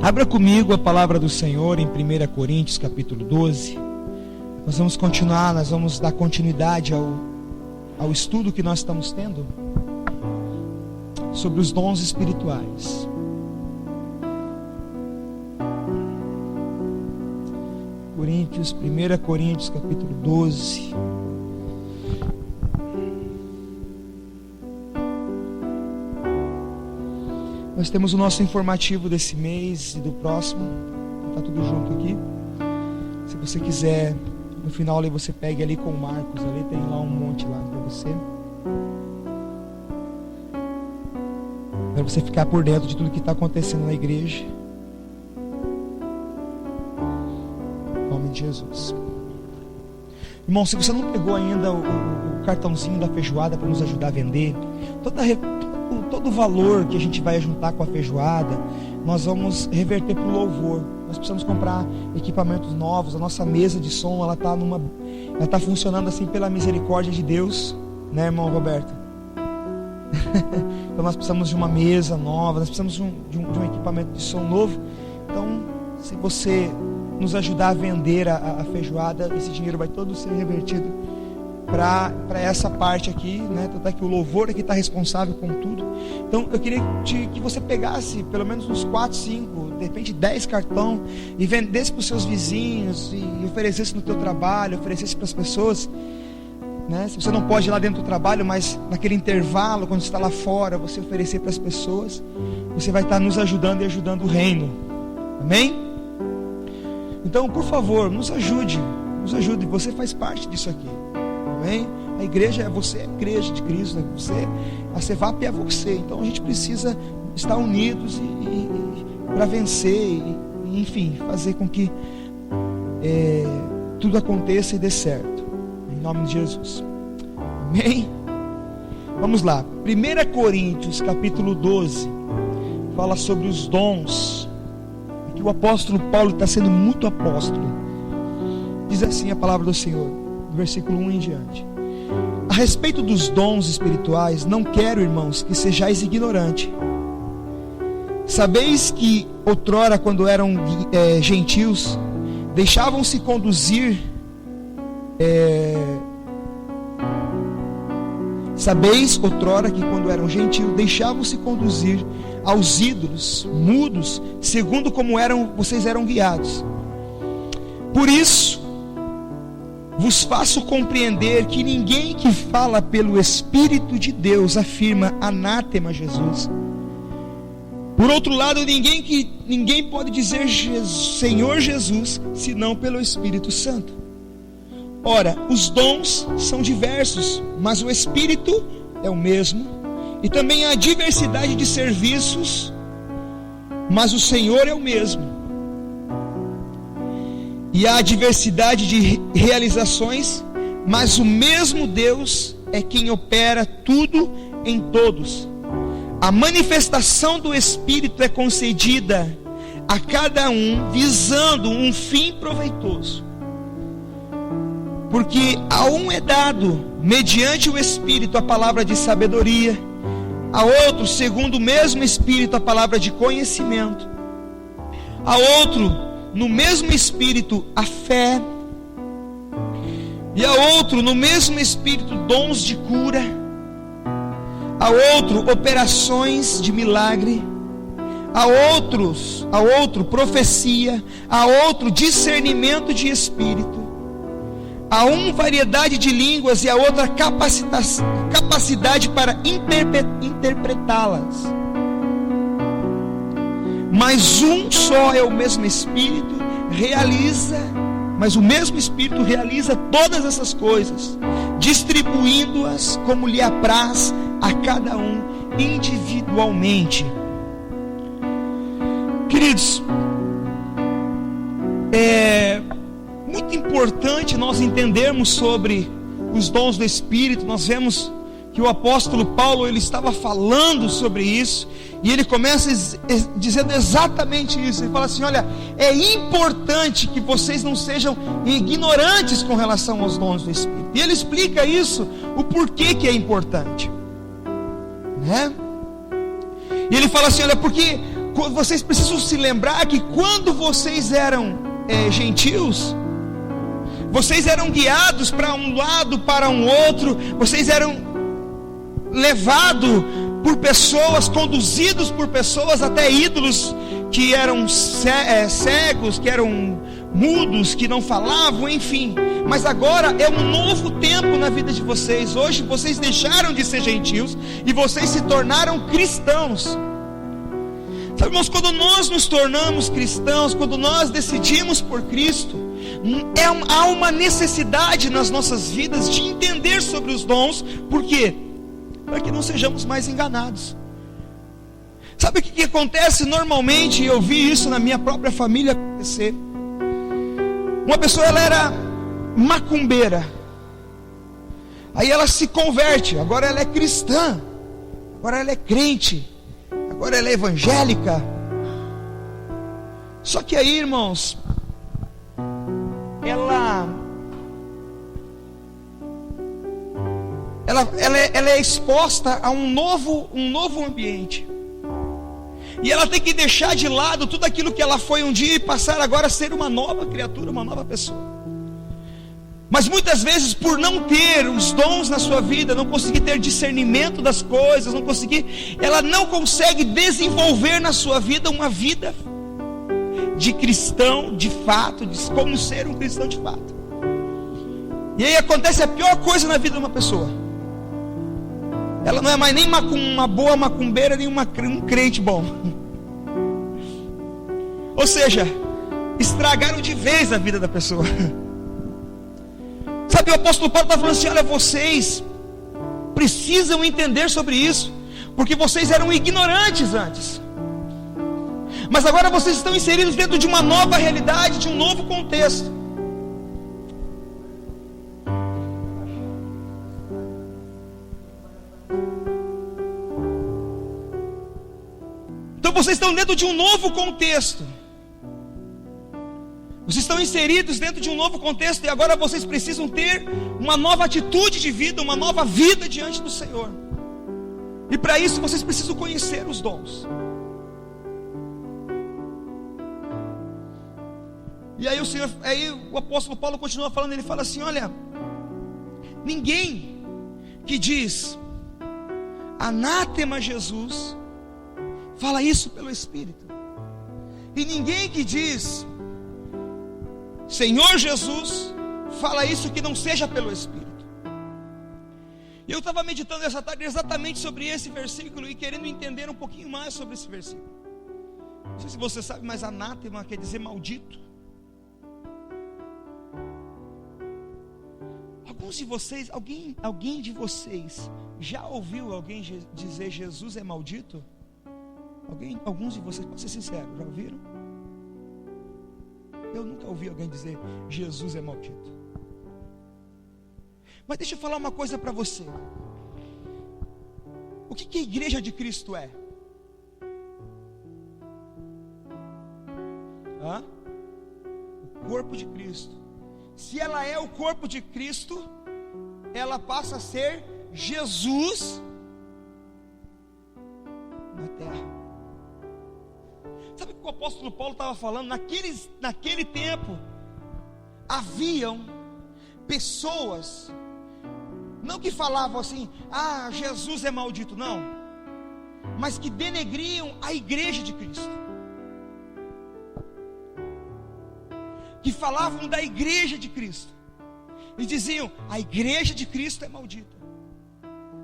Abra comigo a palavra do Senhor em 1 Coríntios capítulo 12. Nós vamos continuar, nós vamos dar continuidade ao estudo que nós estamos tendo sobre os dons espirituais. Coríntios, 1 Coríntios capítulo 12. Nós temos o nosso informativo desse mês e do próximo. Está tudo junto aqui. Se você quiser, no final ali você pegue ali com o Marcos, ali tem lá um monte lá para você. Para você ficar por dentro de tudo que está acontecendo na igreja. Em nome de Jesus. Irmão, se você não pegou ainda o cartãozinho da feijoada para nos ajudar a vender, todo o valor que a gente vai juntar com a feijoada, nós vamos reverter para o louvor. Nós precisamos comprar equipamentos novos. A nossa mesa de som, ela está funcionando assim pela misericórdia de Deus, né, irmão Roberto? Então nós precisamos de uma mesa nova, nós precisamos de um equipamento de som novo. Então, se você nos ajudar a vender a feijoada, esse dinheiro vai todo ser revertido para essa parte aqui, né? Tanto é que o louvor aqui está responsável com tudo. Então eu queria que você pegasse pelo menos uns 4, 5, de repente 10 cartão e vendesse para os seus vizinhos e oferecesse no teu trabalho, oferecesse para as pessoas, né? Se você não pode ir lá dentro do trabalho, mas naquele intervalo, quando você está lá fora, você oferecer para as pessoas, você vai estar nos ajudando e ajudando o reino. Amém? Então, por favor, nos ajude, você faz parte disso aqui. Amém? A igreja é você, a igreja de Cristo, né? A CEVAP é você. Então a gente precisa estar unidos para vencer e, enfim, fazer com que tudo aconteça e dê certo. Em nome de Jesus. Amém? Vamos lá. 1 Coríntios capítulo 12 fala sobre os dons. Aqui o apóstolo Paulo está sendo muito apóstolo. Diz assim a palavra do Senhor, do versículo 1 em diante: a respeito dos dons espirituais, não quero, irmãos, que sejais ignorantes. Sabeis que outrora, quando eram gentios, deixavam-se conduzir aos ídolos mudos, segundo como vocês eram guiados. Por isso vos faço compreender que ninguém que fala pelo Espírito de Deus afirma anátema Jesus. Por outro lado, ninguém pode dizer Senhor Jesus, senão pelo Espírito Santo. Ora, os dons são diversos, mas o Espírito é o mesmo. E também há diversidade de serviços, mas o Senhor é o mesmo. E há diversidade de realizações, mas o mesmo Deus é quem opera tudo em todos. A manifestação do Espírito é concedida a cada um visando um fim proveitoso. Porque a um é dado, mediante o Espírito, a palavra de sabedoria, a outro, segundo o mesmo Espírito, a palavra de conhecimento, a outro, no mesmo Espírito, a fé, e a outro, no mesmo Espírito, dons de cura, a outro, operações de milagre, a outro, profecia, a outro, discernimento de espírito, a um, variedade de línguas, e a outra, capacidade para interpretá-las. Mas um só é o mesmo Espírito, mas o mesmo Espírito realiza todas essas coisas, distribuindo-as como lhe apraz a cada um individualmente. Queridos, é muito importante nós entendermos sobre os dons do Espírito. Nós vemos que o apóstolo Paulo, ele estava falando sobre isso, e ele começa dizendo exatamente isso. Ele fala assim: olha, é importante que vocês não sejam ignorantes com relação aos dons do Espírito. E ele explica isso, o porquê que é importante, né? E ele fala assim: olha, porque vocês precisam se lembrar que quando vocês eram gentios, vocês eram guiados para um lado, para um outro, vocês eram levados por pessoas, conduzidos por pessoas até ídolos que eram cegos, que eram mudos, que não falavam, enfim. Mas agora é um novo tempo na vida de vocês. Hoje vocês deixaram de ser gentios e vocês se tornaram cristãos. Sabe, irmãos, quando nós nos tornamos cristãos, quando nós decidimos por Cristo, há uma necessidade nas nossas vidas de entender sobre os dons. Por quê? Para que não sejamos mais enganados. Sabe o que acontece normalmente? Eu vi isso na minha própria família acontecer. Uma pessoa, ela era macumbeira, aí ela se converte, agora ela é cristã, agora ela é crente, agora ela é evangélica. Só que aí, irmãos, ela é exposta a um novo ambiente, e ela tem que deixar de lado tudo aquilo que ela foi um dia e passar agora a ser uma nova criatura, uma nova pessoa. Mas muitas vezes, por não ter os dons na sua vida, não conseguir ter discernimento das coisas, ela não consegue desenvolver na sua vida uma vida de cristão de fato, de como ser um cristão de fato. E aí acontece a pior coisa na vida de uma pessoa. Ela não é mais nem uma boa macumbeira, nem um crente bom. Ou seja, estragaram de vez a vida da pessoa. Sabe, o apóstolo Paulo está falando assim: olha, vocês precisam entender sobre isso, porque vocês eram ignorantes antes, mas agora vocês estão inseridos dentro de uma nova realidade, de um novo contexto. Então vocês estão dentro de um novo contexto. Vocês estão inseridos dentro de um novo contexto, e agora vocês precisam ter uma nova atitude de vida, uma nova vida diante do Senhor. E para isso vocês precisam conhecer os dons. E aí o apóstolo Paulo continua falando, ele fala assim: olha, ninguém que diz anátema Jesus fala isso pelo Espírito, e ninguém que diz Senhor Jesus fala isso que não seja pelo Espírito. E eu estava meditando essa tarde exatamente sobre esse versículo e querendo entender um pouquinho mais sobre esse versículo. Não sei se você sabe, mas anátema quer dizer maldito. Alguns de vocês, alguém de vocês já ouviu alguém dizer Jesus é maldito? Alguns de vocês, pode ser sincero, já ouviram? Eu nunca ouvi alguém dizer Jesus é maldito. Mas deixa eu falar uma coisa para você. O que a igreja de Cristo é? O corpo de Cristo. Se ela é o corpo de Cristo, ela passa a ser Jesus na terra. Sabe o que o apóstolo Paulo estava falando? Naquele tempo, haviam pessoas, não que falavam assim, Jesus é maldito, não, mas que denegriam a igreja de Cristo, que falavam da igreja de Cristo, e diziam, a igreja de Cristo é maldita.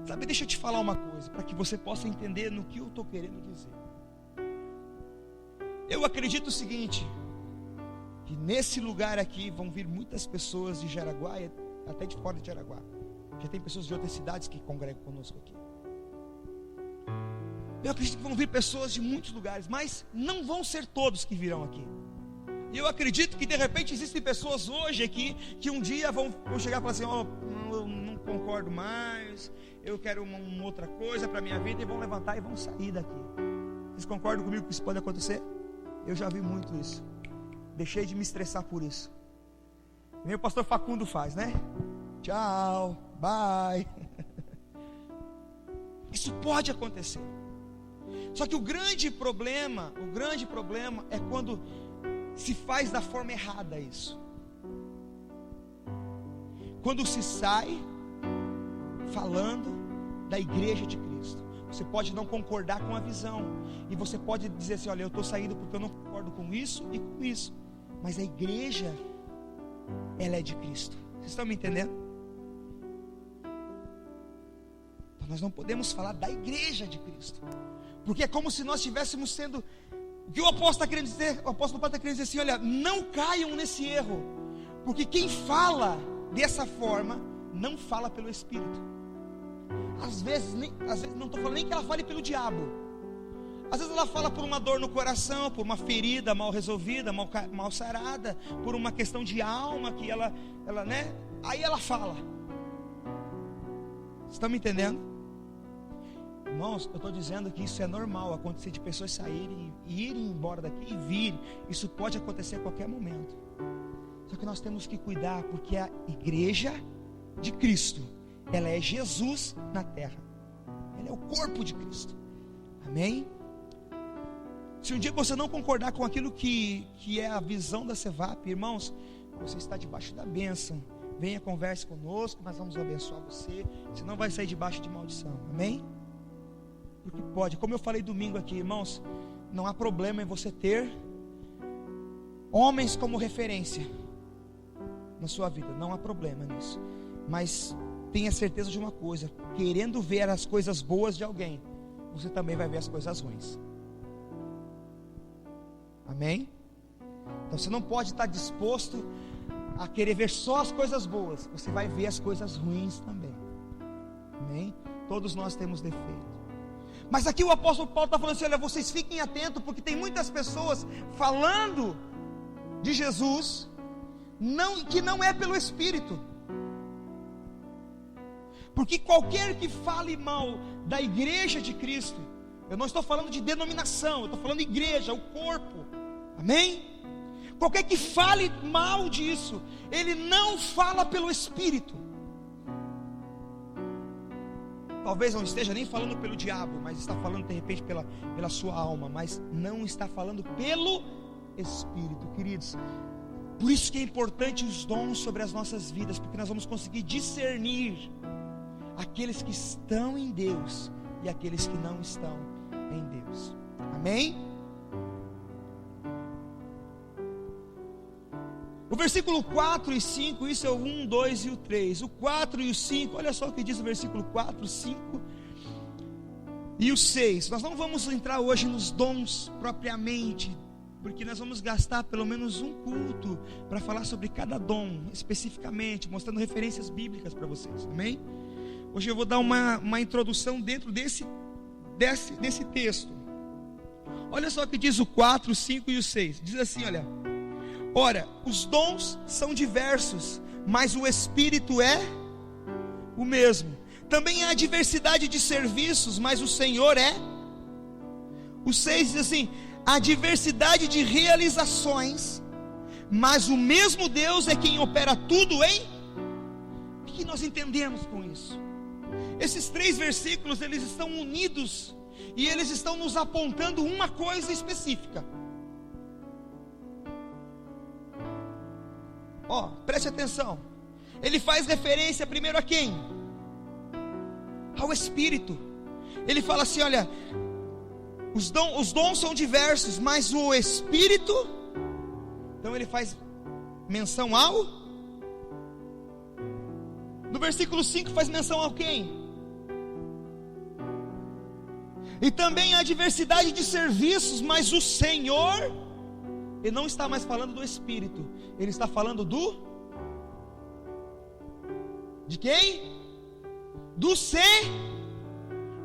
Sabe, deixa eu te falar uma coisa, para que você possa entender no que eu estou querendo dizer. Eu acredito o seguinte, que nesse lugar aqui vão vir muitas pessoas de Jaraguá e até de fora de Jaraguá. Já tem pessoas de outras cidades que congregam conosco aqui. Eu acredito que vão vir pessoas de muitos lugares, mas não vão ser todos que virão aqui. E eu acredito que de repente existem pessoas hoje aqui que um dia vão chegar e falar assim: eu não concordo mais, eu quero uma outra coisa para a minha vida, e vão levantar e vão sair daqui. Vocês concordam comigo que isso pode acontecer? Eu já vi muito isso. Deixei de me estressar por isso. Nem o pastor Facundo faz, né? Tchau, bye. Isso pode acontecer. Só que o grande problema é quando se faz da forma errada isso. Quando se sai falando da igreja de Cristo. Você pode não concordar com a visão, e você pode dizer assim: olha, eu estou saindo porque eu não concordo com isso e com isso, mas a igreja, ela é de Cristo. Vocês estão me entendendo? Então nós não podemos falar da igreja de Cristo, porque é como se nós estivéssemos sendo... O que o apóstolo está querendo dizer? O apóstolo Paulo está querendo dizer assim: olha, não caiam nesse erro, porque quem fala dessa forma não fala pelo Espírito. Às vezes não estou falando nem que ela fale pelo diabo. Às vezes ela fala por uma dor no coração, por uma ferida mal resolvida, mal sarada, por uma questão de alma que ela, né? Aí ela fala. Vocês estão me entendendo? Irmãos, eu estou dizendo que isso é normal acontecer, de pessoas saírem e irem embora daqui e virem. Isso pode acontecer a qualquer momento. Só que nós temos que cuidar, porque a igreja de Cristo, ela é Jesus na terra. Ela é o corpo de Cristo. Amém? Se um dia você não concordar com aquilo que é a visão da CEVAP, irmãos, você está debaixo da bênção. Venha, converse conosco, nós vamos abençoar você. Você não vai sair debaixo de maldição. Amém? Porque pode, como eu falei domingo aqui, irmãos, não há problema em você ter homens como referência na sua vida. Não há problema nisso. Mas tenha certeza de uma coisa: querendo ver as coisas boas de alguém, você também vai ver as coisas ruins. Amém? Então você não pode estar disposto a querer ver só as coisas boas, você vai ver as coisas ruins também. Amém? Todos nós temos defeito. Mas aqui o apóstolo Paulo está falando assim: olha, vocês fiquem atentos, porque tem muitas pessoas falando de Jesus que não é pelo Espírito. Porque qualquer que fale mal da igreja de Cristo, eu não estou falando de denominação, eu estou falando de igreja, o corpo. Amém? Qualquer que fale mal disso, ele não fala pelo Espírito. Talvez não esteja nem falando pelo diabo, mas está falando de repente pela sua alma, mas não está falando pelo Espírito, queridos. Por isso que é importante os dons sobre as nossas vidas, porque nós vamos conseguir discernir aqueles que estão em Deus e aqueles que não estão em Deus. Amém? O versículo 4 e 5, isso é o 1, 2 e o 3. O 4 e o 5, olha só o que diz o versículo 4, 5 e o 6. Nós não vamos entrar hoje nos dons propriamente, porque nós vamos gastar pelo menos um culto para falar sobre cada dom especificamente, mostrando referências bíblicas para vocês. Amém? Hoje eu vou dar uma introdução dentro desse texto. Olha só o que diz o 4, o 5 e o 6. Diz assim, olha: ora, os dons são diversos, mas o Espírito é o mesmo. Também há diversidade de serviços, mas o Senhor é. O 6 diz assim: há diversidade de realizações, mas o mesmo Deus é quem opera tudo em... O que nós entendemos com isso? Esses 3 versículos, eles estão unidos, e eles estão nos apontando uma coisa específica. Preste atenção. Ele faz referência primeiro a quem? Ao Espírito. Ele fala assim, olha, os dons são diversos, mas o Espírito... Então ele faz menção ao... No versículo 5 faz menção ao quem? E também há diversidade de serviços, mas o Senhor... Ele não está mais falando do Espírito, ele está falando de quem? Do ser.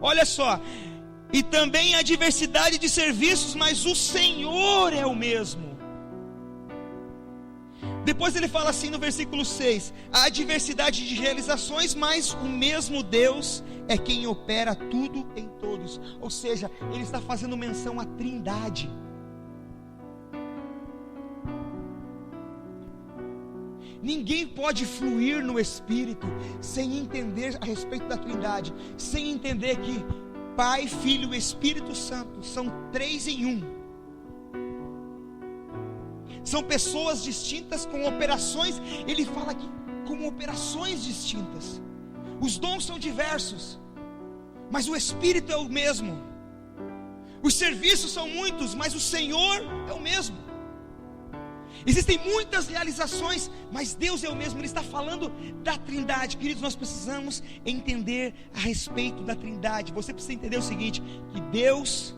Olha só. E também há diversidade de serviços, mas o Senhor é o mesmo. Depois ele fala assim no versículo 6: há diversidade de realizações, mas o mesmo Deus é quem opera tudo em todos. Ou seja, ele está fazendo menção à Trindade. Ninguém pode fluir no Espírito sem entender a respeito da Trindade, sem entender que Pai, Filho e Espírito Santo são 3 em 1. São pessoas distintas com operações, ele fala aqui, com operações distintas. Os dons são diversos, mas o Espírito é o mesmo. Os serviços são muitos, mas o Senhor é o mesmo. Existem muitas realizações, mas Deus é o mesmo. Ele está falando da Trindade. Queridos, nós precisamos entender a respeito da Trindade. Você precisa entender o seguinte: que Deus,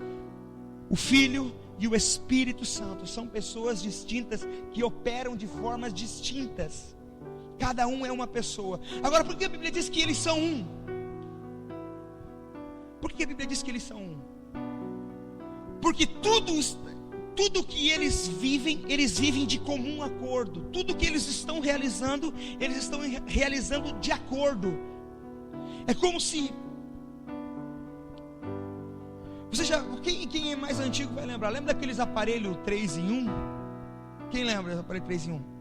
o Filho e o Espírito Santo são pessoas distintas que operam de formas distintas. Cada um é uma pessoa. Agora, por que a Bíblia diz que eles são um? Por que a Bíblia diz que eles são um? Porque tudo que eles vivem de comum acordo. Tudo que eles estão realizando de acordo. É como se... Quem é mais antigo vai lembrar? Lembra daqueles aparelhos 3 em 1? Quem lembra desse aparelho 3 em 1?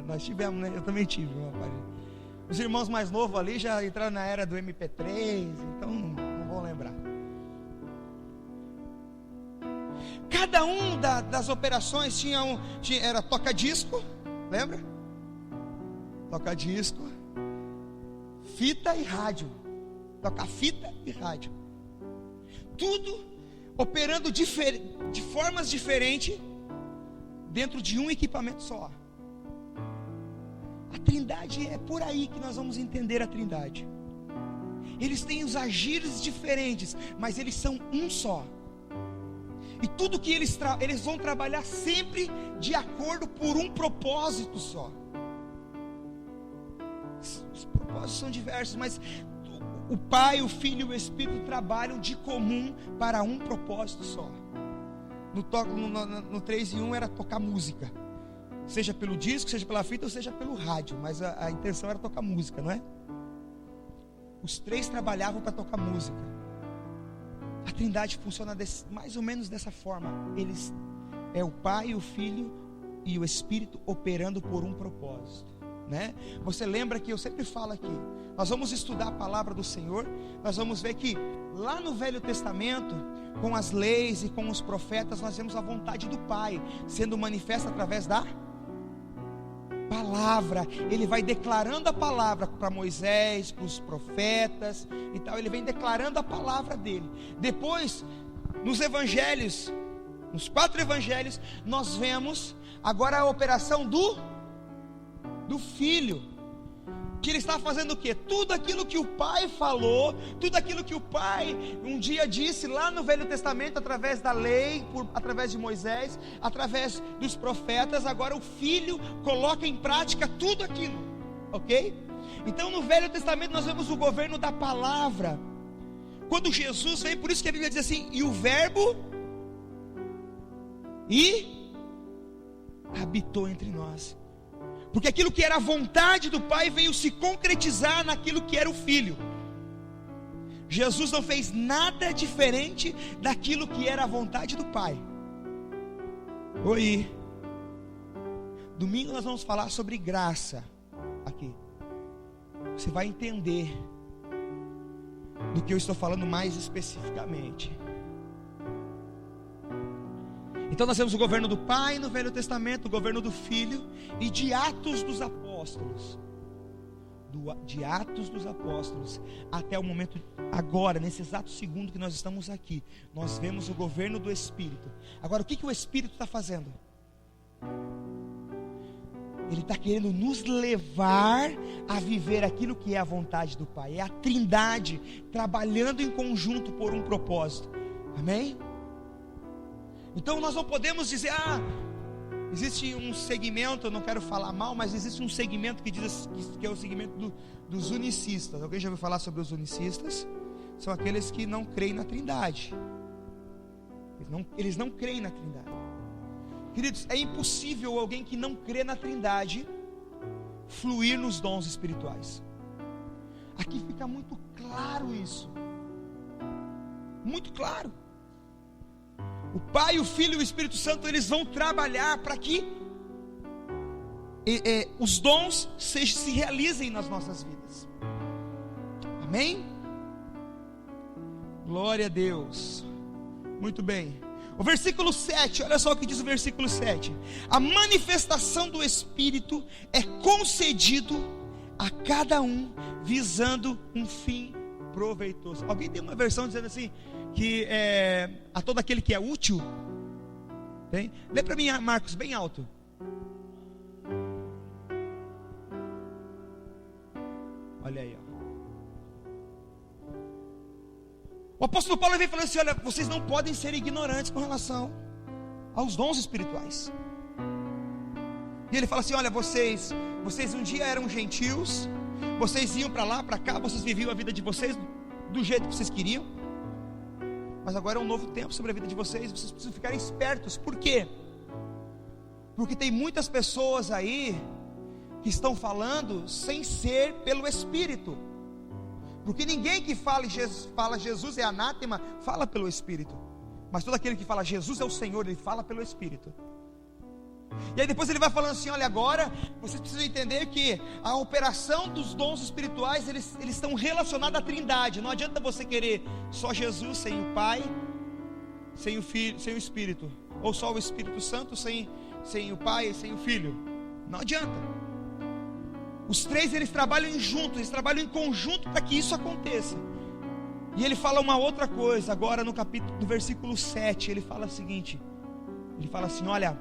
Nós tivemos, né? Eu também tive um aparelho. Os irmãos mais novos ali já entraram na era do MP3, então não vão lembrar. Cada das operações era toca-disco, lembra? Toca-disco, fita e rádio. Toca-fita e rádio. Tudo operando de formas diferentes dentro de um equipamento só. A Trindade é por aí que nós vamos entender a Trindade. Eles têm os agires diferentes, mas eles são um só. E tudo que eles vão trabalhar sempre de acordo por um propósito só. Os propósitos são diversos, mas o Pai, o Filho e o Espírito trabalham de comum para um propósito só. No 3 em 1 era tocar música, seja pelo disco, seja pela fita ou seja pelo rádio, mas a intenção era tocar música, não é? Os 3 trabalhavam para tocar música. A Trindade funciona mais ou menos dessa forma. É o Pai, o Filho e o Espírito operando por um propósito, né? Você lembra que eu sempre falo aqui, nós vamos estudar a palavra do Senhor. Nós vamos ver que lá no Velho Testamento, com as leis e com os profetas, nós vemos a vontade do Pai sendo manifesta através da palavra. Ele vai declarando a palavra para Moisés, para os profetas e tal. Ele vem declarando a palavra dele. Depois, nos evangelhos, nos 4 evangelhos, nós vemos agora a operação do Filho, que ele está fazendo o quê? Tudo aquilo que o Pai falou, tudo aquilo que o Pai um dia disse lá no Velho Testamento, através da lei, através de Moisés, através dos profetas. Agora o Filho coloca em prática tudo aquilo, ok? Então no Velho Testamento nós vemos o governo da palavra. Quando Jesus vem, por isso que a Bíblia diz assim: e o Verbo habitou entre nós. Porque aquilo que era a vontade do Pai veio se concretizar naquilo que era o Filho. Jesus não fez nada diferente daquilo que era a vontade do Pai. Oi. Domingo nós vamos falar sobre graça aqui. Você vai entender do que eu estou falando mais especificamente. Então nós temos o governo do Pai no Velho Testamento, o governo do Filho e de Atos dos Apóstolos. De Atos dos Apóstolos até o momento agora, nesse exato segundo que nós estamos aqui, nós vemos o governo do Espírito. Agora, o que o Espírito está fazendo? Ele está querendo nos levar a viver aquilo que é a vontade do Pai. É a Trindade trabalhando em conjunto por um propósito. Amém? Então nós não podemos dizer, existe um segmento, eu não quero falar mal, mas existe um segmento que diz que é o segmento dos unicistas. Alguém já ouviu falar sobre os unicistas? São aqueles que não creem na Trindade. Eles não creem na Trindade. Queridos, é impossível alguém que não crê na Trindade fluir nos dons espirituais. Aqui fica muito claro isso. Muito claro. O Pai, o Filho e o Espírito Santo, eles vão trabalhar para que os dons se realizem nas nossas vidas. Amém? Glória a Deus. Muito bem. O versículo 7, olha só o que diz o versículo 7. A manifestação do Espírito é concedido a cada um visando um fim proveitoso. Alguém tem uma versão dizendo assim, que a todo aquele que é útil? Tem? Lê para mim, Marcos, bem alto. Olha aí, ó. O apóstolo Paulo vem falando assim: olha, vocês não podem ser ignorantes com relação aos dons espirituais. E ele fala assim: olha, vocês um dia eram gentios, vocês iam para lá, para cá, vocês viviam a vida de vocês do jeito que vocês queriam, mas agora é um novo tempo sobre a vida de vocês. Vocês precisam ficar espertos. Por quê? Porque tem muitas pessoas aí que estão falando sem ser pelo Espírito. Porque ninguém que fala Jesus é anátema, fala pelo Espírito. Mas todo aquele que fala Jesus é o Senhor, ele fala pelo Espírito. E aí depois ele vai falando assim: olha, agora vocês precisam entender que a operação dos dons espirituais, eles estão relacionados à Trindade. Não adianta você querer só Jesus sem o Pai, sem o Filho, sem o Espírito, ou só o Espírito Santo sem o Pai e sem o Filho. Não adianta. Os três, eles trabalham juntos, eles trabalham em conjunto para que isso aconteça. E ele fala uma outra coisa agora no capítulo, no versículo 7, ele fala o seguinte: ele fala assim: olha,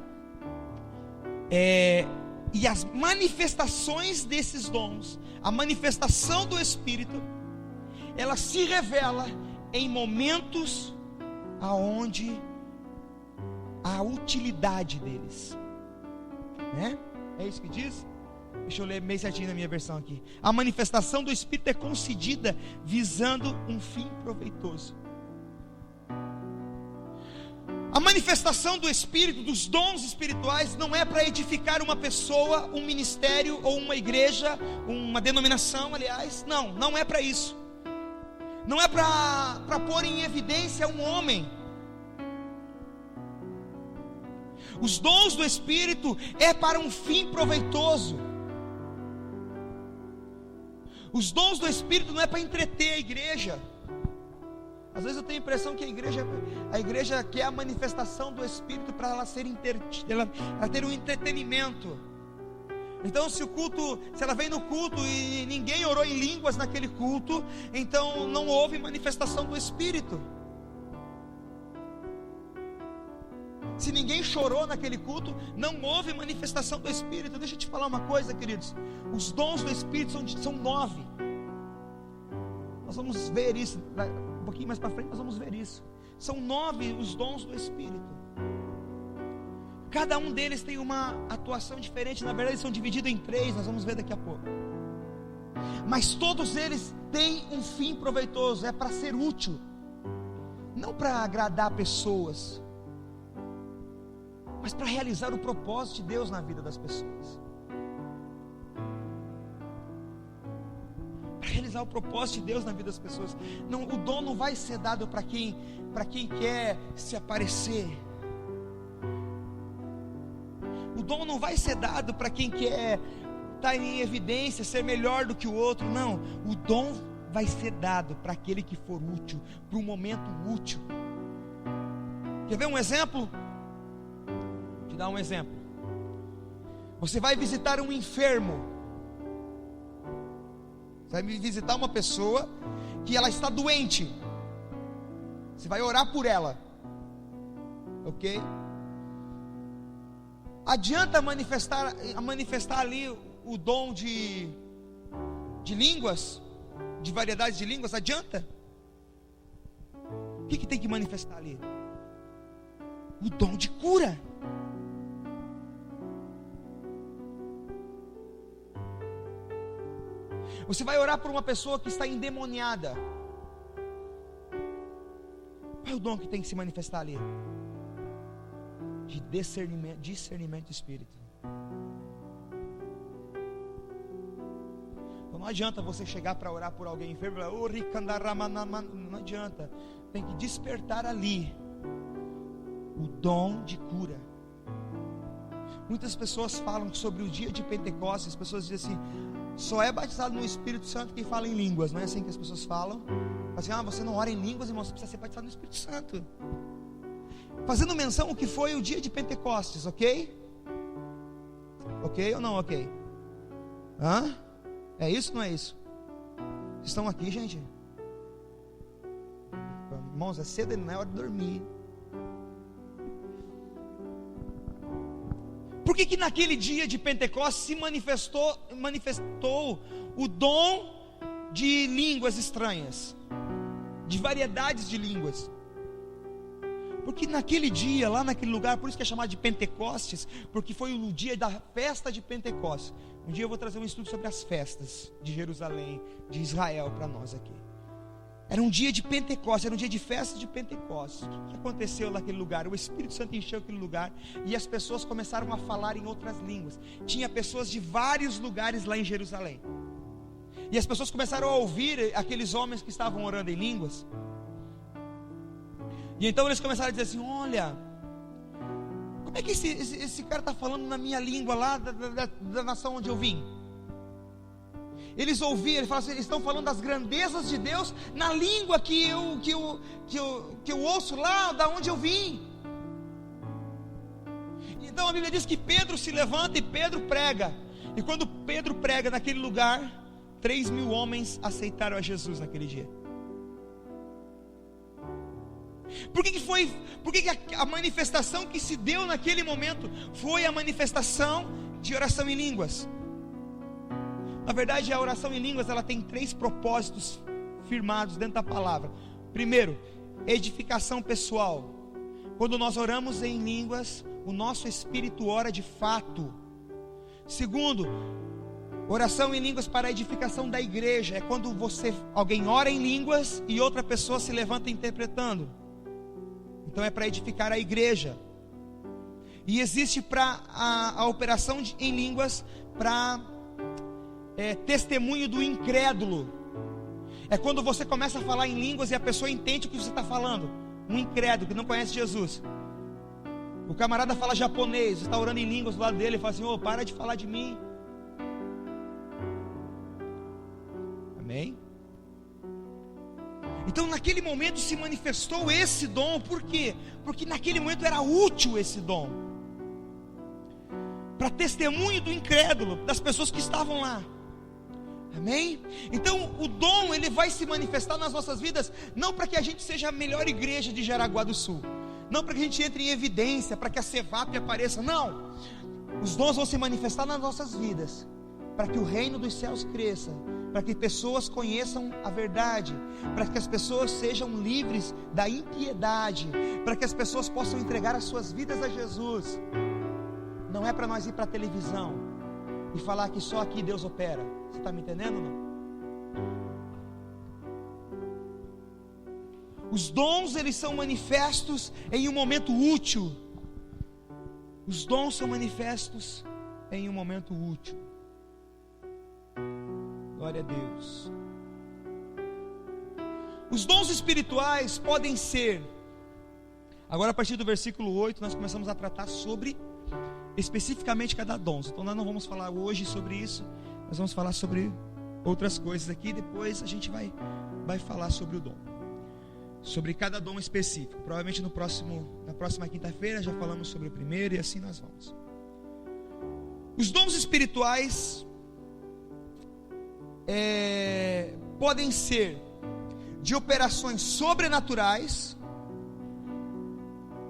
e as manifestações desses dons, a manifestação do Espírito, ela se revela em momentos aonde a utilidade deles, né? É isso que diz? Deixa eu ler bem certinho na minha versão aqui. A manifestação do Espírito é concedida visando um fim proveitoso. A manifestação do Espírito, dos dons espirituais, não é para edificar uma pessoa, um ministério ou uma igreja, uma denominação, aliás. Não é para isso. Não é para pôr em evidência um homem. Os dons do Espírito é para um fim proveitoso. Os dons do Espírito não é para entreter a igreja. Às vezes eu tenho a impressão que a igreja quer a manifestação do Espírito para ela ter um entretenimento. Então se ela vem no culto e ninguém orou em línguas naquele culto, então não houve manifestação do Espírito. Se ninguém chorou naquele culto, não houve manifestação do Espírito. Deixa eu te falar uma coisa, queridos. Os dons do Espírito são 9. Nós vamos ver isso um pouquinho mais para frente, nós vamos ver isso. São 9 os dons do Espírito. Cada um deles tem uma atuação diferente. Na verdade eles são divididos em 3, nós vamos ver daqui a pouco. Mas todos eles têm um fim proveitoso. É para ser útil, não para agradar pessoas, mas para realizar o propósito de Deus na vida das pessoas. Para realizar o propósito de Deus na vida das pessoas. Não, o dom não vai ser dado para quem quer se aparecer. O dom não vai ser dado para quem quer estar em evidência, ser melhor do que o outro. Não, o dom vai ser dado para aquele que for útil, para um momento útil. Quer ver um exemplo? Vou te dar um exemplo. Você vai visitar um enfermo. Você vai visitar uma pessoa que ela está doente. Você vai orar por ela, ok? Adianta manifestar ali o dom de línguas, de variedades de línguas? Adianta? O que tem que manifestar ali? O dom de cura. Você vai orar por uma pessoa que está endemoniada. Qual é o dom que tem que se manifestar ali? De discernimento do Espírito. Então não adianta você chegar para orar por alguém enfermo e falar, não adianta. Tem que despertar ali o dom de cura. Muitas pessoas falam sobre o dia de Pentecostes. As pessoas dizem assim: Só é batizado no Espírito Santo quem fala em línguas. Não é assim que as pessoas falam. Assim, você não ora em línguas, irmão, você precisa ser batizado no Espírito Santo. Fazendo menção o que foi o dia de Pentecostes, ok? Ok ou não ok? Hã? É isso ou não é isso? Vocês estão aqui, gente? Irmãos, é cedo, não é hora de dormir. Por que naquele dia de Pentecostes se manifestou o dom de línguas estranhas, de variedades de línguas? Porque naquele dia, lá naquele lugar, por isso que é chamado de Pentecostes, porque foi o dia da festa de Pentecostes. Um dia eu vou trazer um estudo sobre as festas de Jerusalém, de Israel para nós aqui. Era um dia de Pentecostes, era um dia de festa de Pentecostes. O que aconteceu naquele lugar? O Espírito Santo encheu aquele lugar e as pessoas começaram a falar em outras línguas. Tinha pessoas de vários lugares lá em Jerusalém. E as pessoas começaram a ouvir aqueles homens que estavam orando em línguas. E então eles começaram a dizer assim: olha, como é que esse cara está falando na minha língua lá da nação onde eu vim? Eles ouviam, eles falavam assim, eles estão falando das grandezas de Deus na língua que eu ouço lá da onde eu vim. Então a Bíblia diz que Pedro se levanta e Pedro prega. E quando Pedro prega naquele lugar, 3.000 homens aceitaram a Jesus naquele dia. Por que a manifestação que se deu naquele momento foi a manifestação de oração em línguas? Na verdade, a oração em línguas, ela tem 3 propósitos firmados dentro da palavra. Primeiro, edificação pessoal. Quando nós oramos em línguas, o nosso espírito ora de fato. Segundo, oração em línguas para a edificação da igreja. É quando alguém ora em línguas e outra pessoa se levanta interpretando. Então é para edificar a igreja. E existe para a operação em línguas para testemunho do incrédulo. É quando você começa a falar em línguas e a pessoa entende o que você está falando. Um incrédulo que não conhece Jesus. O camarada fala japonês, você está orando em línguas do lado dele e fala assim: para de falar de mim. Amém? Então naquele momento se manifestou esse dom. Por quê? Porque naquele momento era útil esse dom para testemunho do incrédulo, das pessoas que estavam lá. Amém? Então o dom, ele vai se manifestar nas nossas vidas, não para que a gente seja a melhor igreja de Jaraguá do Sul, não para que a gente entre em evidência, para que a CEVAP apareça, não. Os dons vão se manifestar nas nossas vidas, para que o reino dos céus cresça, para que pessoas conheçam a verdade, para que as pessoas sejam livres da impiedade, para que as pessoas possam entregar as suas vidas a Jesus. Não é para nós ir para a televisão e falar que só aqui Deus opera. Você está me entendendo ou não? Os dons, eles são manifestos em um momento útil. Os dons são manifestos em um momento útil. Glória a Deus. Os dons espirituais podem ser. Agora a partir do versículo 8 nós começamos a tratar sobre especificamente cada dom. Então nós não vamos falar hoje sobre isso. Nós vamos falar sobre outras coisas aqui. Depois a gente vai falar sobre o dom, sobre cada dom específico. Provavelmente na próxima quinta-feira já falamos sobre o primeiro, e assim nós vamos. Os dons espirituais podem ser de operações sobrenaturais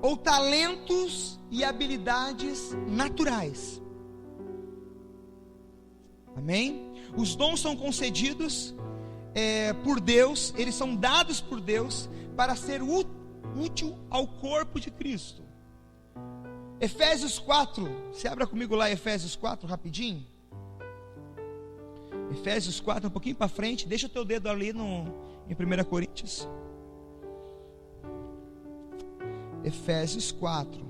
ou talentos e habilidades naturais. Amém? Os dons são concedidos por Deus, eles são dados por Deus para ser útil ao corpo de Cristo. Efésios 4, você abra comigo lá Efésios 4 rapidinho. Efésios 4, um pouquinho para frente, deixa o teu dedo ali em 1 Coríntios. Efésios 4.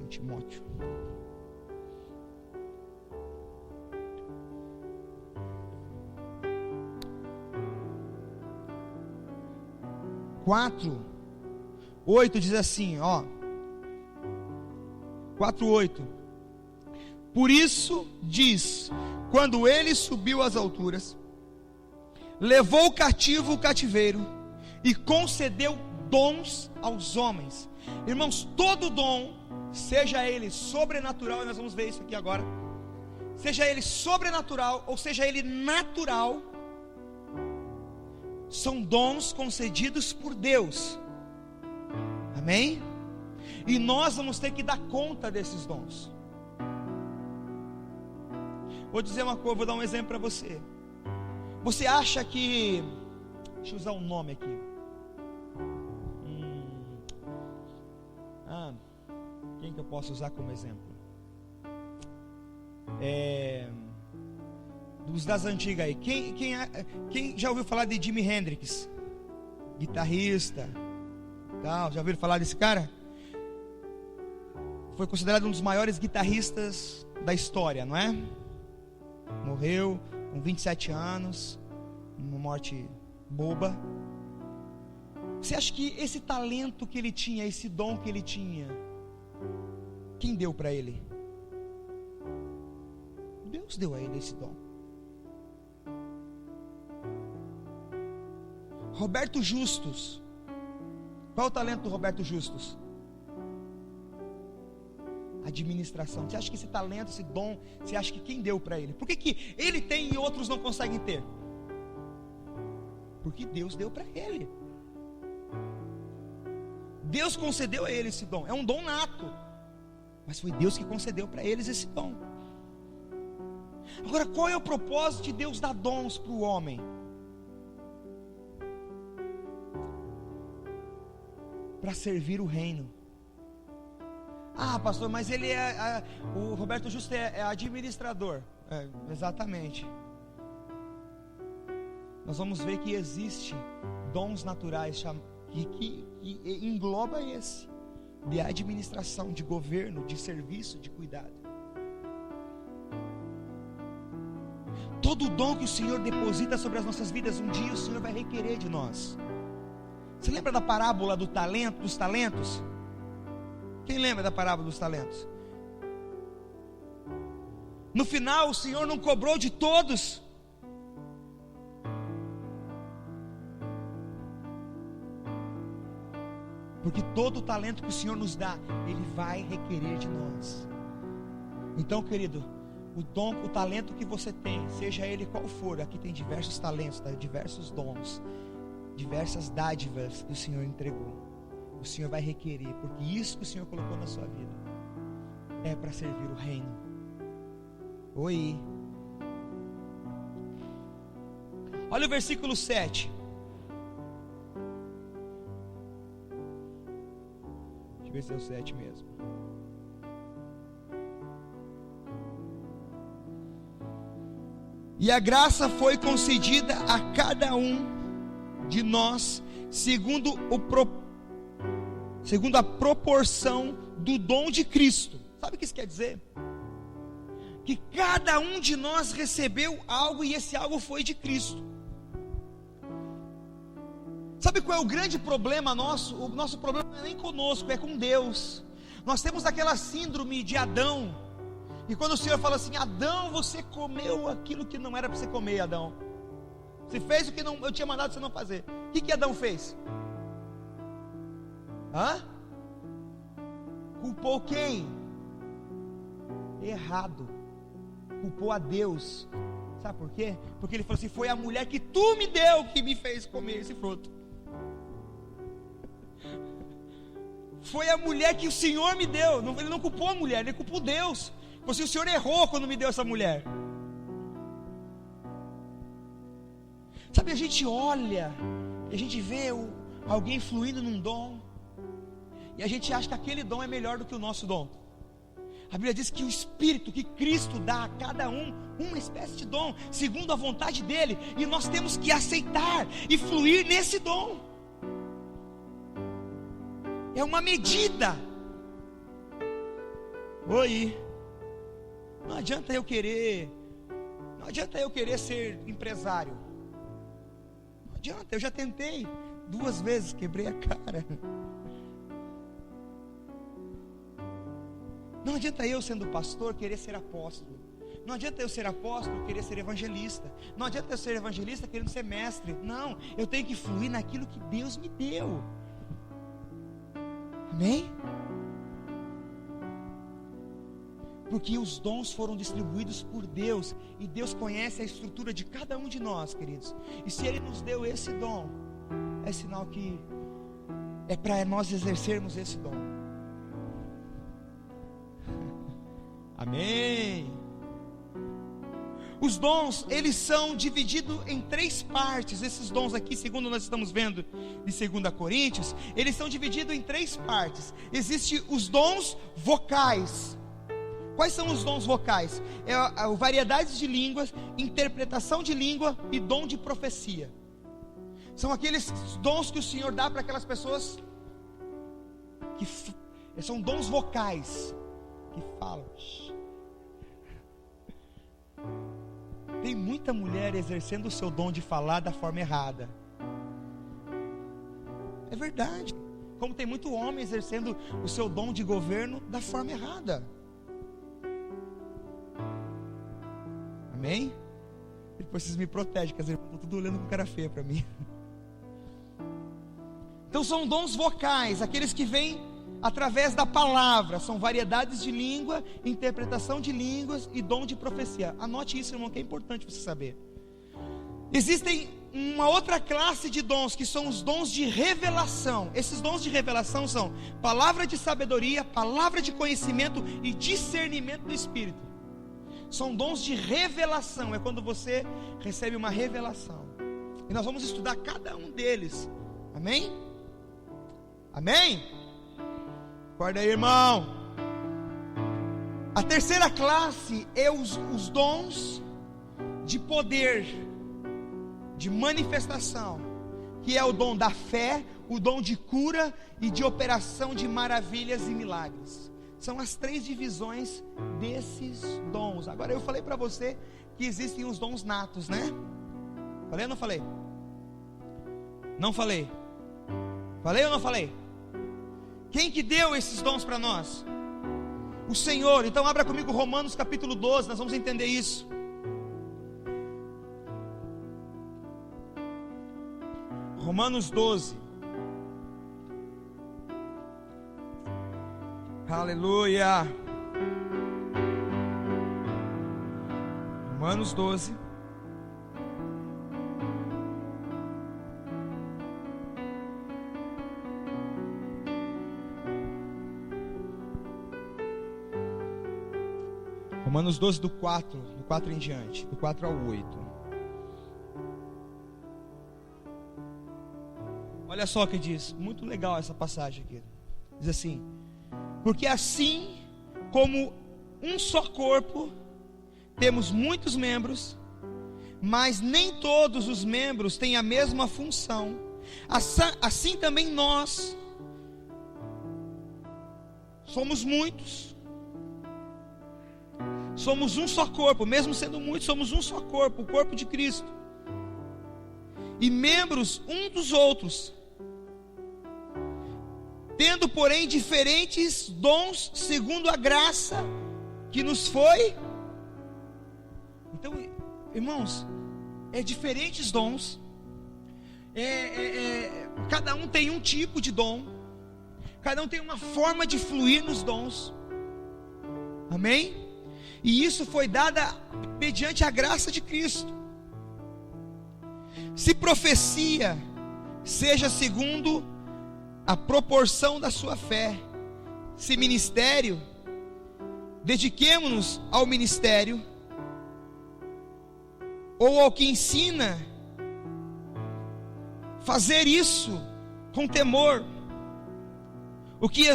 Timóteo. 4:8 diz assim, ó. 4:8. Por isso diz: quando ele subiu às alturas, levou cativo o cativeiro e concedeu dons aos homens. Irmãos, todo dom, seja ele sobrenatural, e nós vamos ver isso aqui agora, seja ele sobrenatural ou seja ele natural, são dons concedidos por Deus. Amém? E nós vamos ter que dar conta desses dons. Vou dizer uma coisa, vou dar um exemplo para você. Você acha que, deixa eu usar um nome aqui. Quem que eu posso usar como exemplo? Dos das antigas aí. Quem já ouviu falar de Jimi Hendrix? Guitarrista, tal. Já ouviram falar desse cara? Foi considerado um dos maiores guitarristas da história, não é? Morreu com 27 anos, uma morte boba. Você acha que esse talento que ele tinha, esse dom que ele tinha, quem deu para ele? Deus deu a ele esse dom. Roberto Justus. Qual é o talento do Roberto Justus? Administração. Você acha que esse talento, esse dom, você acha que quem deu para ele? Por que ele tem e outros não conseguem ter? Porque Deus deu para ele. Deus concedeu a ele esse dom. É um dom nato, mas foi Deus que concedeu para eles esse dom. Agora, qual é o propósito de Deus dar dons para o homem? Para servir o reino. Ah, pastor, mas ele o Roberto Justo é administrador. Exatamente. Nós vamos ver que existe dons naturais que engloba esse de administração, de governo, de serviço, de cuidado. Todo dom que o Senhor deposita sobre as nossas vidas, um dia o Senhor vai requerer de nós. Você lembra da parábola dos talentos? Quem lembra da parábola dos talentos? No final, o Senhor não cobrou de todos. Porque todo o talento que o Senhor nos dá, Ele vai requerer de nós. Então, querido, o talento que você tem, seja ele qual for, aqui tem diversos talentos, diversos dons, diversas dádivas que o Senhor entregou. O Senhor vai requerer, porque isso que o Senhor colocou na sua vida é para servir o reino. Oi. Olha o versículo 7. Deixa eu ver se é o 7 mesmo. E a graça foi concedida a cada um de nós segundo a proporção do dom de Cristo. Sabe o que isso quer dizer? Que cada um de nós recebeu algo e esse algo foi de Cristo. Sabe qual é o grande problema nosso? O nosso problema não é nem conosco, é com Deus. Nós temos aquela síndrome de Adão. E quando o Senhor fala assim: Adão, você comeu aquilo que não era para você comer, Adão. Você fez o que eu tinha mandado você não fazer. O que Adão fez? Culpou quem? Errado. Culpou a Deus. Sabe por quê? Porque ele falou assim: foi a mulher que tu me deu que me fez comer esse fruto. Foi a mulher que o Senhor me deu. Ele não culpou a mulher, ele culpou Deus. Porque o Senhor errou quando me deu essa mulher. Sabe, a gente olha e a gente vê alguém fluindo num dom, e a gente acha que aquele dom é melhor do que o nosso dom. A Bíblia diz que o Espírito, que Cristo dá a cada um uma espécie de dom, segundo a vontade dEle, e nós temos que aceitar e fluir nesse dom. É uma medida. Oi. Não adianta eu querer ser empresário. Não adianta, eu já tentei. 2 vezes, quebrei a cara. Não adianta eu, sendo pastor, querer ser apóstolo. Não adianta eu ser apóstolo, querer ser evangelista. Não adianta eu ser evangelista querendo ser mestre. Não, eu tenho que fluir naquilo que Deus me deu. Amém? Porque os dons foram distribuídos por Deus, e Deus conhece a estrutura de cada um de nós, queridos. E se Ele nos deu esse dom, é sinal que é para nós exercermos esse dom. Amém. Os dons, eles são divididos em 3 partes. Esses dons aqui, segundo nós estamos vendo de 2 Coríntios, eles são divididos em 3 partes. Existem os dons vocais. Quais são os dons vocais? Variedades de línguas, interpretação de língua e dom de profecia. São aqueles dons que o Senhor dá para aquelas pessoas que são dons vocais, que falam. Tem muita mulher exercendo o seu dom de falar da forma errada. É verdade. Como tem muito homem exercendo o seu dom de governo da forma errada. Amém? Depois vocês me protegem, porque as irmãs estão tudo olhando com cara feia para mim. Então são dons vocais, aqueles que vêm através da palavra. São variedades de língua, interpretação de línguas e dom de profecia. Anote isso, irmão, que é importante você saber. Existem uma outra classe de dons, que são os dons de revelação. Esses dons de revelação são palavra de sabedoria, palavra de conhecimento e discernimento do Espírito. São dons de revelação. É quando você recebe uma revelação. E nós vamos estudar cada um deles. Amém? Amém? Acorda aí, irmão. A terceira classe é os dons de poder, de manifestação, que é o dom da fé, o dom de cura e de operação de maravilhas e milagres. São as 3 divisões desses dons. Agora eu falei para você que existem os dons natos, né? Falei ou não falei? Não falei. Falei ou não falei? Quem que deu esses dons para nós? O Senhor. Então abra comigo Romanos capítulo 12, nós vamos entender isso. Romanos 12. Aleluia. Romanos 12. Romanos 12 do 4 em diante, do 4 ao 8. Olha só o que diz, muito legal essa passagem aqui. Diz assim: porque assim como um só corpo, temos muitos membros, mas nem todos os membros têm a mesma função. Assim também nós somos muitos, somos um só corpo, mesmo sendo muitos, somos um só corpo, o corpo de Cristo, e membros um dos outros, tendo porém diferentes dons segundo a graça que nos foi. Então, irmãos, diferentes dons, cada um tem um tipo de dom, cada um tem uma forma de fluir nos dons. Amém? E isso foi dada mediante a graça de Cristo. Se profecia, seja segundo a proporção da sua fé. Se ministério, dediquemo-nos ao ministério, ou ao que ensina, fazer isso com temor. O que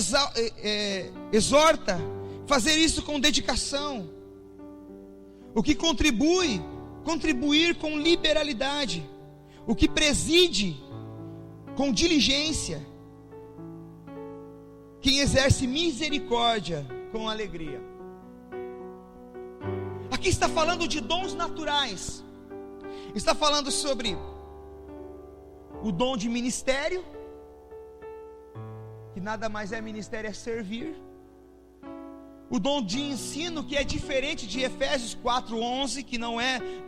exorta, fazer isso com dedicação. O que contribui, contribuir com liberalidade. O que preside, com diligência. Quem exerce misericórdia, com alegria. Aqui está falando de dons naturais. Está falando sobre o dom de ministério, que nada mais é ministério, é servir. O dom de ensino, que é diferente de Efésios 4:11, que não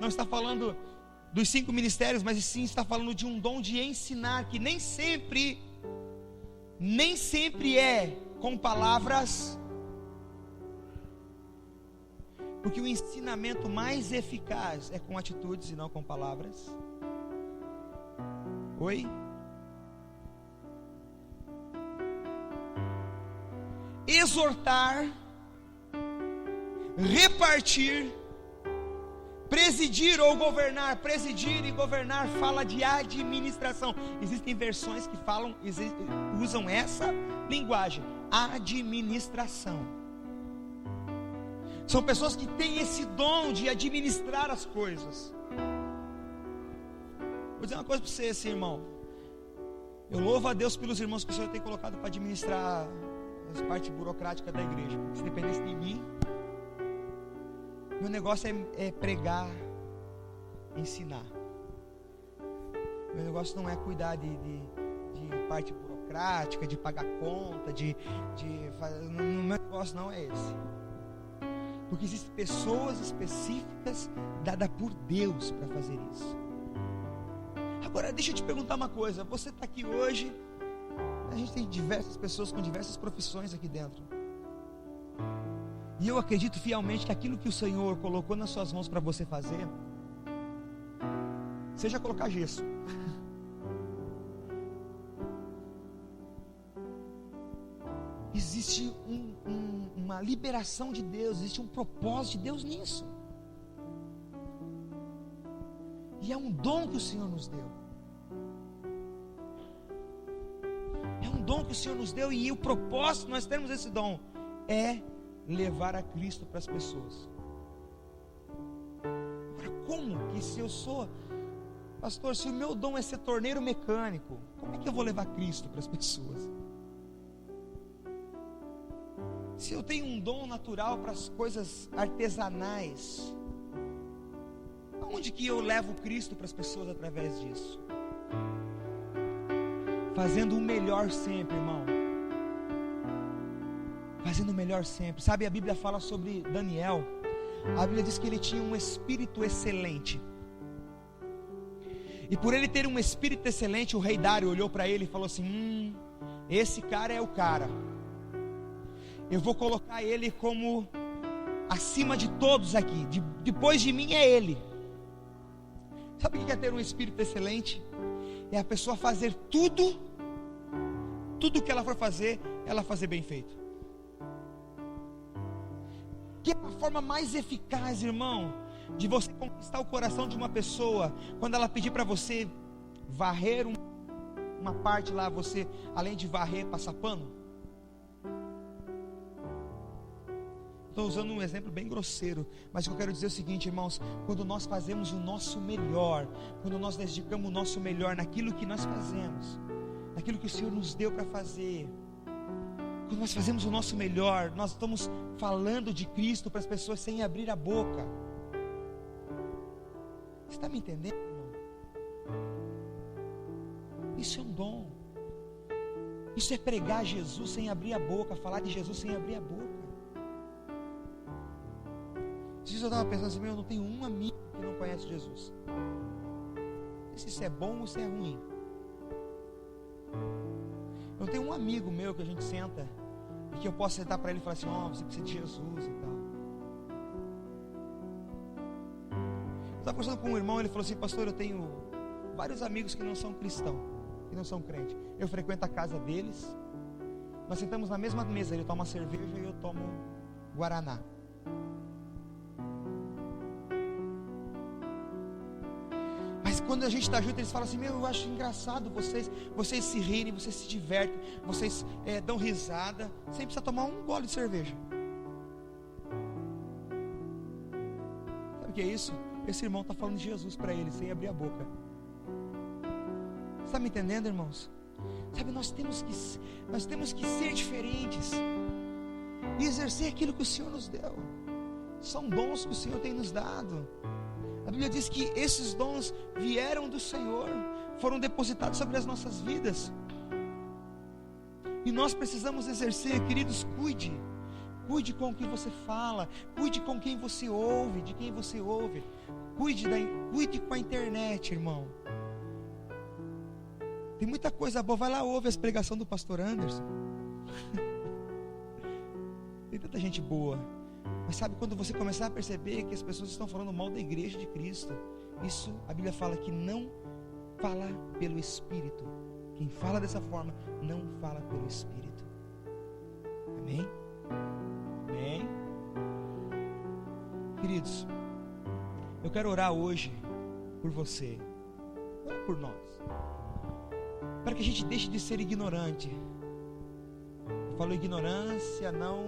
está falando dos 5 ministérios, mas sim está falando de um dom de ensinar, que nem sempre é com palavras, porque o ensinamento mais eficaz é com atitudes e não com palavras. Oi? Exortar, repartir, presidir ou governar. Presidir e governar fala de administração. Existem versões que usam essa linguagem, administração. São pessoas que têm esse dom de administrar as coisas. Vou dizer uma coisa para você, assim, irmão. Eu louvo a Deus pelos irmãos que o Senhor tem colocado para administrar as partes burocráticas da igreja. Se dependesse de mim, meu negócio é pregar, ensinar. Meu negócio não é cuidar de parte burocrática, de pagar conta, meu negócio não é esse. Porque existem pessoas específicas dadas por Deus para fazer isso. Agora deixa eu te perguntar uma coisa. Você está aqui hoje, a gente tem diversas pessoas com diversas profissões aqui dentro. E eu acredito fielmente que aquilo que o Senhor colocou nas suas mãos para você fazer, seja colocar gesso, existe uma liberação de Deus, existe um propósito de Deus nisso. E é um dom que o Senhor nos deu. É um dom que o Senhor nos deu, e o propósito, nós temos esse dom, é levar a Cristo para as pessoas. Agora, como que se eu sou, pastor, se o meu dom é ser torneiro mecânico, como é que eu vou levar Cristo para as pessoas? Se eu tenho um dom natural para as coisas artesanais, aonde que eu levo Cristo para as pessoas através disso? Fazendo o melhor sempre, irmão. Fazendo o melhor sempre. Sabe, a Bíblia fala sobre Daniel. A Bíblia diz que ele tinha um espírito excelente. E por ele ter um espírito excelente, o rei Dário olhou para ele e falou assim: esse cara é o cara. Eu vou colocar ele como acima de todos aqui. Depois de mim é ele. Sabe o que é ter um espírito excelente? É a pessoa fazer tudo que ela for fazer, ela fazer bem feito. Que é a forma mais eficaz, irmão, de você conquistar o coração de uma pessoa, quando ela pedir para você varrer uma parte lá, você, além de varrer, passar pano. Estou usando um exemplo bem grosseiro, mas o que eu quero dizer é o seguinte, irmãos: quando nós fazemos o nosso melhor, quando nós dedicamos o nosso melhor naquilo que nós fazemos, naquilo que o Senhor nos deu para fazer, quando nós fazemos o nosso melhor, nós estamos falando de Cristo para as pessoas sem abrir a boca. Você está me entendendo, irmão? Isso é um dom. Isso é pregar Jesus sem abrir a boca, falar de Jesus sem abrir a boca. Esses dias eu estava pensando assim: eu não tenho um amigo que não conhece Jesus. Não sei se isso é bom ou se é ruim. Eu tenho um amigo meu que a gente senta e que eu posso sentar para ele e falar assim: você precisa de Jesus e tal. Eu estava conversando com um irmão, ele falou assim: pastor, eu tenho vários amigos que não são cristãos, que não são crentes. Eu frequento a casa deles, nós sentamos na mesma mesa, ele toma cerveja e eu tomo guaraná. Quando a gente está junto, eles falam assim: eu acho engraçado vocês se rirem, vocês se divertem, vocês dão risada, sem precisar tomar um gole de cerveja. Sabe o que é isso? Esse irmão está falando de Jesus para ele, sem abrir a boca. Está me entendendo, irmãos? Sabe, nós temos que ser diferentes e exercer aquilo que o Senhor nos deu. São dons que o Senhor tem nos dado. A Bíblia diz que esses dons vieram do Senhor, foram depositados sobre as nossas vidas. E nós precisamos exercer, queridos, cuide com o que você fala, cuide com quem você ouve, de quem você ouve, cuide com a internet, irmão. Tem muita coisa boa, vai lá, ouve as pregações do pastor Anderson. Tem tanta gente boa. Mas sabe, quando você começar a perceber que as pessoas estão falando mal da igreja de Cristo, isso a Bíblia fala que não fala pelo Espírito. Quem fala dessa forma não fala pelo Espírito. Amém? Amém? Queridos, eu quero orar hoje por você, orar por nós, para que a gente deixe de ser ignorante. Eu falo ignorância, não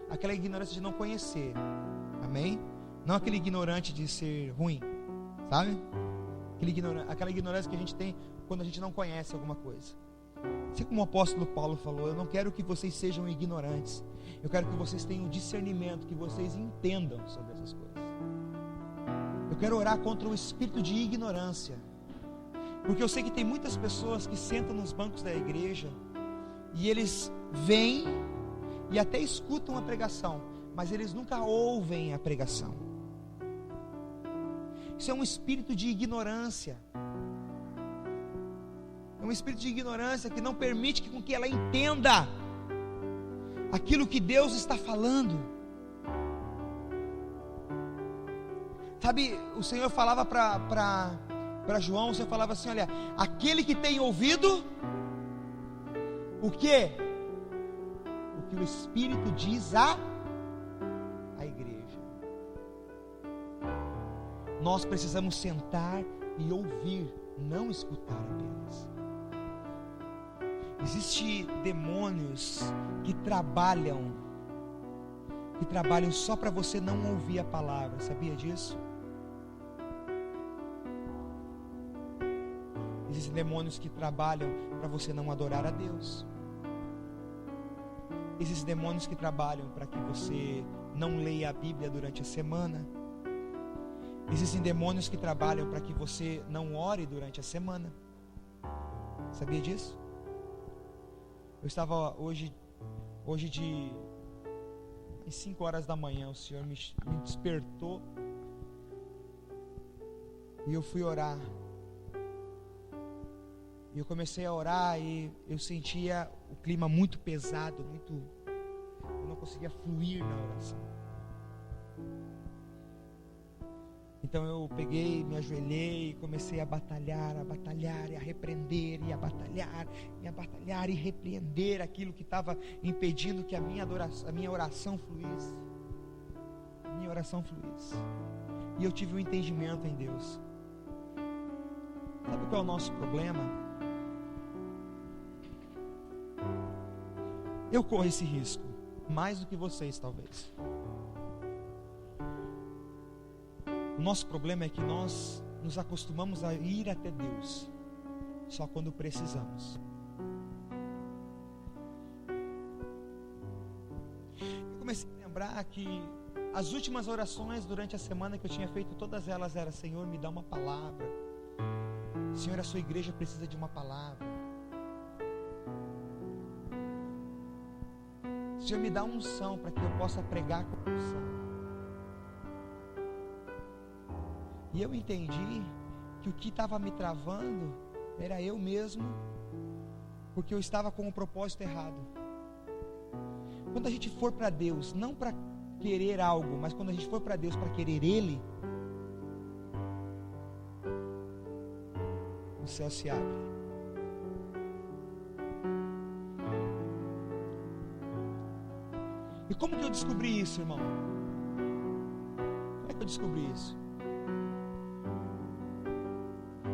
aquela ignorância de não conhecer, amém? Não aquele ignorante de ser ruim, sabe? Aquela ignorância que a gente tem quando a gente não conhece alguma coisa. Assim como o apóstolo Paulo falou, eu não quero que vocês sejam ignorantes, eu quero que vocês tenham discernimento, que vocês entendam sobre essas coisas. Eu quero orar contra o espírito de ignorância, porque eu sei que tem muitas pessoas que sentam nos bancos da igreja e eles vêm e até escutam a pregação, mas eles nunca ouvem a pregação. Isso é um espírito de ignorância. É um espírito de ignorância que não permite com que ela entenda aquilo que Deus está falando. Sabe, o Senhor falava para João, o Senhor falava assim, olha, aquele que tem ouvido, o quê? O que o Espírito diz à igreja. Nós precisamos sentar e ouvir, não escutar apenas. Existem demônios que trabalham só para você não ouvir a palavra, sabia disso? Existem demônios que trabalham para você não adorar a Deus. Existem demônios que trabalham para que você não leia a Bíblia durante a semana. Existem demônios que trabalham para que você não ore durante a semana. Sabia disso? Eu estava hoje às 5 horas da manhã, o Senhor me despertou e eu fui orar. E eu comecei a orar e eu sentia o clima muito pesado, eu não conseguia fluir na oração. Então eu peguei, me ajoelhei e comecei a batalhar e a repreender, e a batalhar e repreender aquilo que estava impedindo que a minha oração fluísse. E eu tive um entendimento em Deus. Sabe qual é o nosso problema? Eu corro esse risco, mais do que vocês talvez. O nosso problema é que nós nos acostumamos a ir até Deus só quando precisamos. Eu comecei a lembrar que as últimas orações durante a semana que eu tinha feito, todas elas eram: Senhor, me dá uma palavra. Senhor, a sua igreja precisa de uma palavra. Senhor, me dá unção para que eu possa pregar com unção. E eu entendi que o que estava me travando era eu mesmo, porque eu estava com o propósito errado. Quando a gente for para Deus, não para querer algo, mas quando a gente for para Deus para querer Ele, o céu se abre. E como que eu descobri isso, irmão? Como é que eu descobri isso?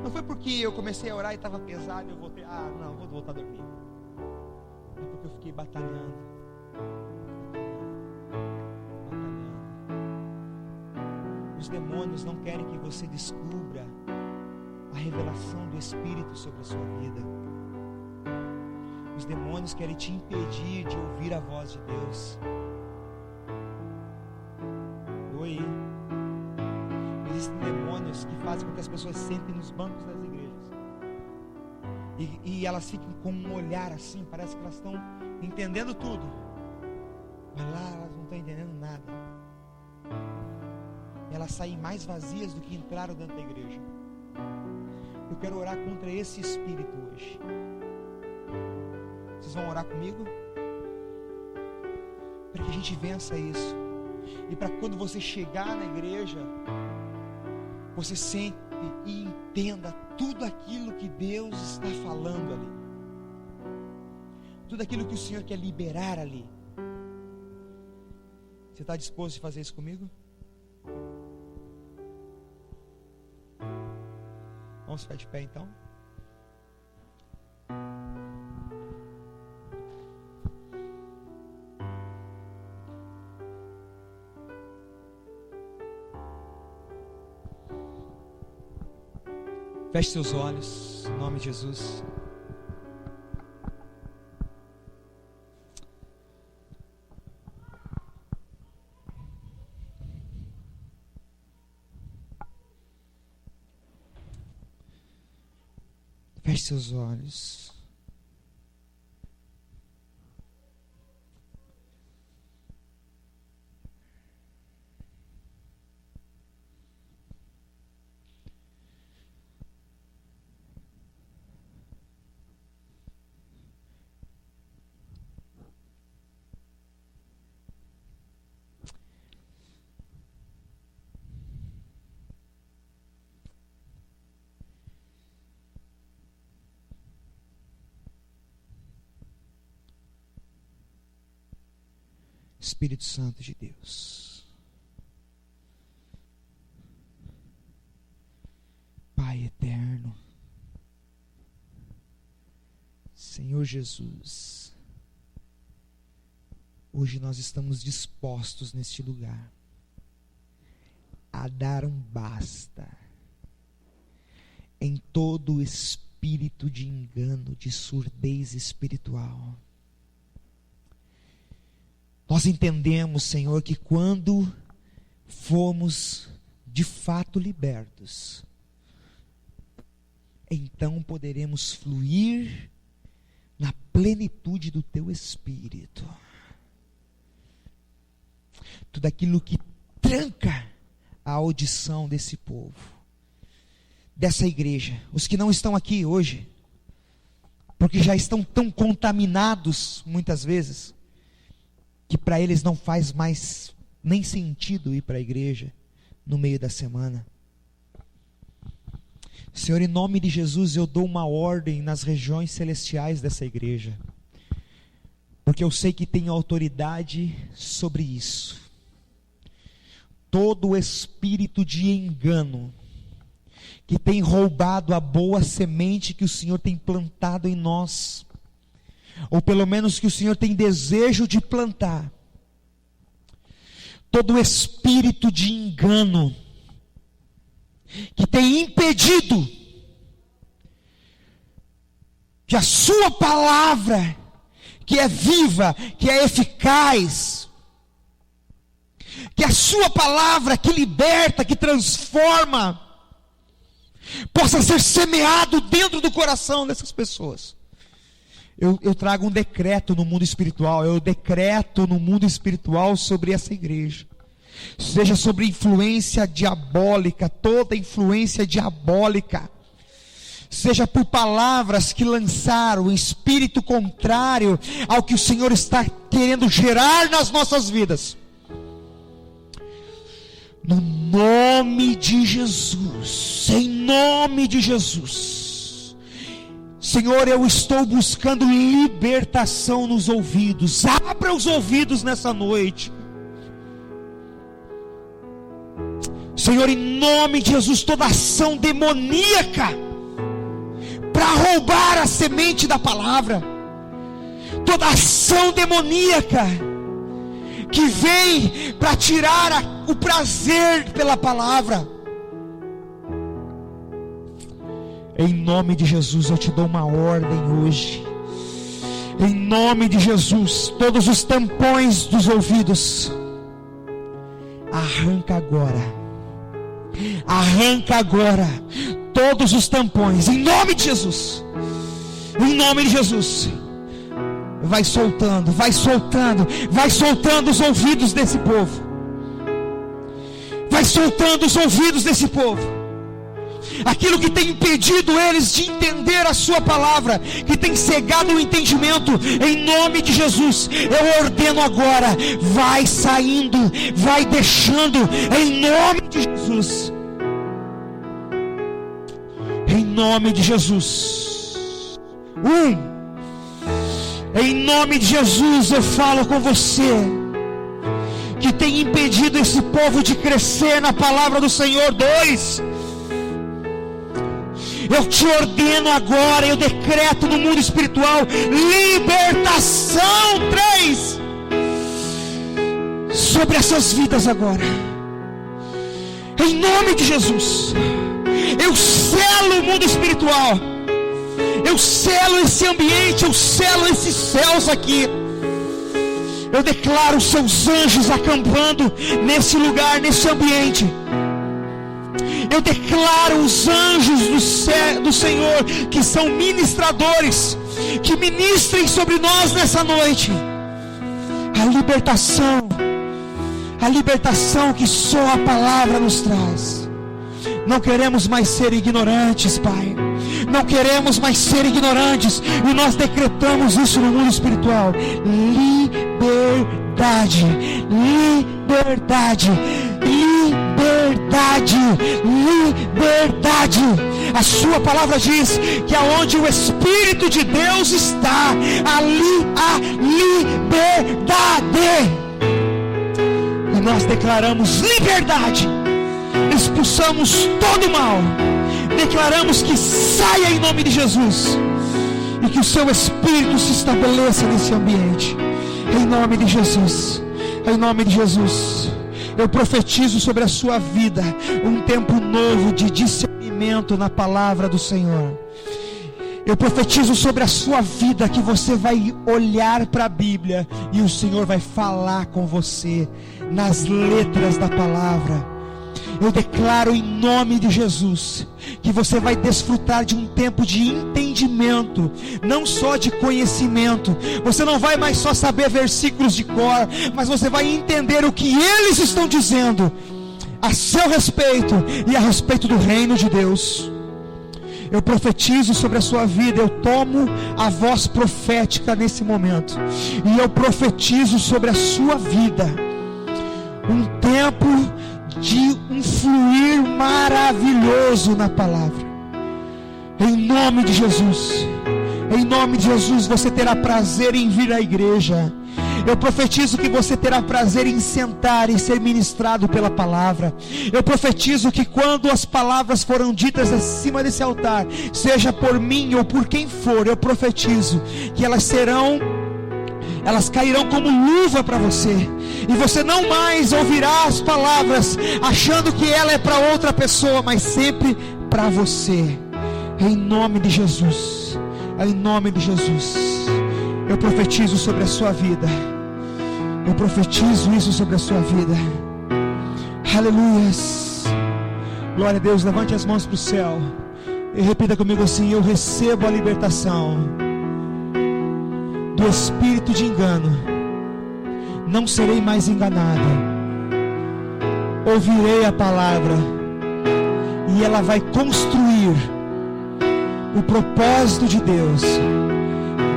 Não foi porque eu comecei a orar e estava pesado e eu voltei, vou voltar a dormir. É porque eu fiquei batalhando. Os demônios não querem que você descubra a revelação do Espírito sobre a sua vida. Os demônios querem te impedir de ouvir a voz de Deus. Oi. Existem demônios que fazem com que as pessoas sentem nos bancos das igrejas e elas ficam com um olhar assim, parece que elas estão entendendo tudo, mas lá elas não estão entendendo nada. Elas saem mais vazias do que entraram dentro da igreja. Eu quero orar contra esse espírito hoje. Vocês vão orar comigo? Para que a gente vença isso. E para quando você chegar na igreja, você sente e entenda tudo aquilo que Deus está falando ali. Tudo aquilo que o Senhor quer liberar ali. Você está disposto a fazer isso comigo? Vamos ficar de pé então? Feche seus olhos, em nome de Jesus. Feche seus olhos. Espírito Santo de Deus, Pai eterno, Senhor Jesus, hoje nós estamos dispostos neste lugar a dar um basta em todo espírito de engano, de surdez espiritual. Nós entendemos, Senhor, que quando formos de fato libertos, então poderemos fluir na plenitude do Teu Espírito. Tudo aquilo que tranca a audição desse povo, dessa igreja, os que não estão aqui hoje, porque já estão tão contaminados muitas vezes, que para eles não faz mais nem sentido ir para a igreja no meio da semana. Senhor, em nome de Jesus, eu dou uma ordem nas regiões celestiais dessa igreja, porque eu sei que tenho autoridade sobre isso. Todo espírito de engano que tem roubado a boa semente que o Senhor tem plantado em nós, ou pelo menos que o Senhor tem desejo de plantar, todo espírito de engano que tem impedido que a sua palavra, que é viva, que é eficaz, que a sua palavra que liberta, que transforma, possa ser semeado dentro do coração dessas pessoas. Eu trago um decreto no mundo espiritual. Eu decreto no mundo espiritual sobre essa igreja, seja sobre influência diabólica, toda influência diabólica, seja por palavras que lançaram, espírito contrário ao que o Senhor está querendo gerar nas nossas vidas. No nome de Jesus, em nome de Jesus, Senhor, eu estou buscando libertação nos ouvidos. Abra os ouvidos nessa noite, Senhor, em nome de Jesus. Toda ação demoníaca para roubar a semente da palavra, toda ação demoníaca que vem para tirar o prazer pela palavra, em nome de Jesus eu te dou uma ordem hoje. Em nome de Jesus, todos os tampões dos ouvidos, arranca agora. Arranca agora todos os tampões, em nome de Jesus. Em nome de Jesus. Vai soltando, vai soltando, vai soltando os ouvidos desse povo. Vai soltando os ouvidos desse povo. Aquilo que tem impedido eles de entender a sua palavra, que tem cegado o entendimento, em nome de Jesus, eu ordeno agora, vai saindo, vai deixando, em nome de Jesus. Em nome de Jesus. Em nome de Jesus eu falo com você, que tem impedido esse povo de crescer na palavra do Senhor. 2, eu te ordeno agora, eu decreto no mundo espiritual libertação. 3, sobre essas vidas agora, em nome de Jesus. Eu selo o mundo espiritual, eu selo esse ambiente, eu selo esses céus aqui. Eu declaro os seus anjos acampando nesse lugar, nesse ambiente. Eu declaro os anjos do Senhor, que são ministradores, que ministrem sobre nós nessa noite a libertação que só a palavra nos traz. Não queremos mais ser ignorantes, Pai. Não queremos mais ser ignorantes. E nós decretamos isso no mundo espiritual. Liberdade, liberdade, liberdade, liberdade. A sua palavra diz que aonde o Espírito de Deus está, ali há liberdade. E nós declaramos liberdade. Expulsamos todo o mal. Declaramos que saia em nome de Jesus. E que o seu Espírito se estabeleça nesse ambiente. Em nome de Jesus. Em nome de Jesus. Eu profetizo sobre a sua vida um tempo novo de discernimento na palavra do Senhor. Eu profetizo sobre a sua vida que você vai olhar para a Bíblia e o Senhor vai falar com você nas letras da palavra. Eu declaro em nome de Jesus que você vai desfrutar de um tempo de entendimento, não só de conhecimento. Você não vai mais só saber versículos de cor, mas você vai entender o que eles estão dizendo a seu respeito e a respeito do reino de Deus. Eu profetizo sobre a sua vida, eu tomo a voz profética nesse momento e eu profetizo sobre a sua vida um tempo de um fluir maravilhoso na palavra. Em nome de Jesus. Em nome de Jesus, você terá prazer em vir à igreja. Eu profetizo que você terá prazer em sentar e ser ministrado pela palavra. Eu profetizo que quando as palavras foram ditas acima desse altar, seja por mim ou por quem for, eu profetizo que elas cairão como luva para você. E você não mais ouvirá as palavras achando que ela é para outra pessoa, mas sempre para você. Em nome de Jesus. Em nome de Jesus. Eu profetizo sobre a sua vida. Eu profetizo isso sobre a sua vida. Aleluias. Glória a Deus. Levante as mãos para o céu e repita comigo assim: eu recebo a libertação do espírito de engano. Não serei mais enganada. Ouvirei a palavra e ela vai construir o propósito de Deus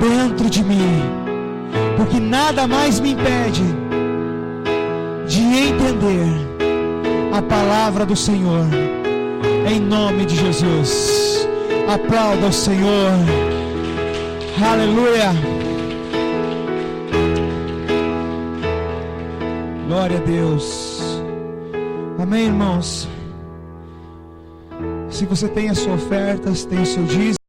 dentro de mim, porque nada mais me impede de entender a palavra do Senhor. Em nome de Jesus. Aplauda o Senhor. Aleluia. Glória a Deus. Amém, irmãos. Se você tem a sua oferta, se tem o seu dízimo,